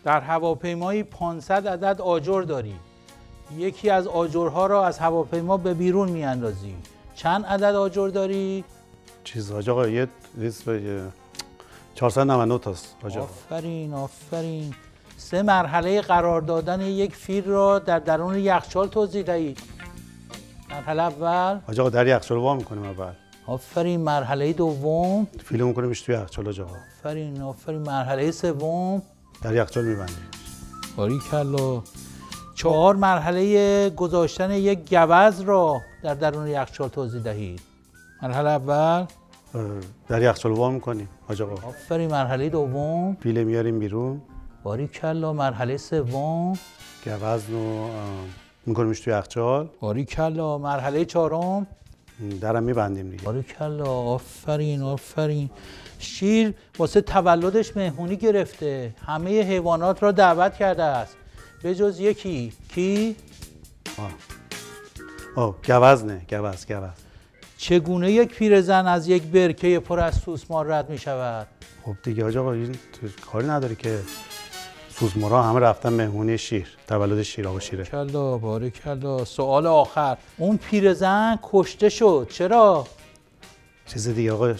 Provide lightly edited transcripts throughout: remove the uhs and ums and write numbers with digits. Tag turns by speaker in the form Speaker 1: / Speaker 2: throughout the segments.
Speaker 1: در هواپیمایی 500 عدد آجر داری. یکی از آجرها را از هواپیما به بیرون میاندازی. چند عدد آجر داری؟
Speaker 2: چیز حاج آقا یه 499 تاست حاج آقا.
Speaker 1: آفرین آفرین. 3 مرحله قرار دادن یک فیل را در درون یخچال توضیح دهید. مرحله اول
Speaker 2: حاج آقا در یخچال وا می‌کنیم اول.
Speaker 1: آفرین. مرحله دوم
Speaker 2: فیلمو می‌کنیمش توی یخچال حاج آقا.
Speaker 1: آفرین آفرین. مرحله سوم
Speaker 2: در یخچال می‌بندیم.
Speaker 1: باریکلا. 4 مرحله گذاشتن یک گوز را در درون یخچال توضیح دهید. مرحله اول
Speaker 2: در یخچال وا می‌کنیم حاج آقا.
Speaker 1: آفرین. مرحله دوم
Speaker 2: فیل میاریم بیرون.
Speaker 1: باریکلا. مرحله سوم
Speaker 2: گوز رو می‌کنیمش توی یخچال.
Speaker 1: باریکلا. مرحله چهارم
Speaker 2: درم می‌بندیم دیگه.
Speaker 1: باریکلا. آفرین آفرین. شیر واسه تولدش مهمونی گرفته. همه حیوانات را دعوت کرده است به جز یکی. کی؟
Speaker 2: گوز نه. گوز.
Speaker 1: چگونه یک پیرزن از یک برکه پر از سوسمار رد می شود؟
Speaker 2: خب دیگه حاج آقا این کاری نداره که سوسمارا همه رفتن مهمونی شیر، تولد شیر آقا شیره.
Speaker 1: باریکلا باریکلا. سوال آخر. اون پیرزن کشته شد. چرا؟
Speaker 2: چیز دیگه آقا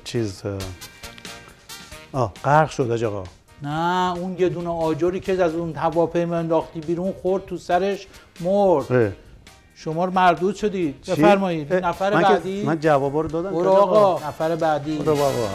Speaker 2: غرق شد حاج آقا.
Speaker 1: نه، اون یه دونه آجری که از اون هواپیما انداختی بیرون خورد تو سرش مرد. شما مردود شدید. بفرمایید نفر بعدی.
Speaker 2: من جوابا رو دادم.
Speaker 1: برو آقا. نفر بعدی.
Speaker 2: برو بابا.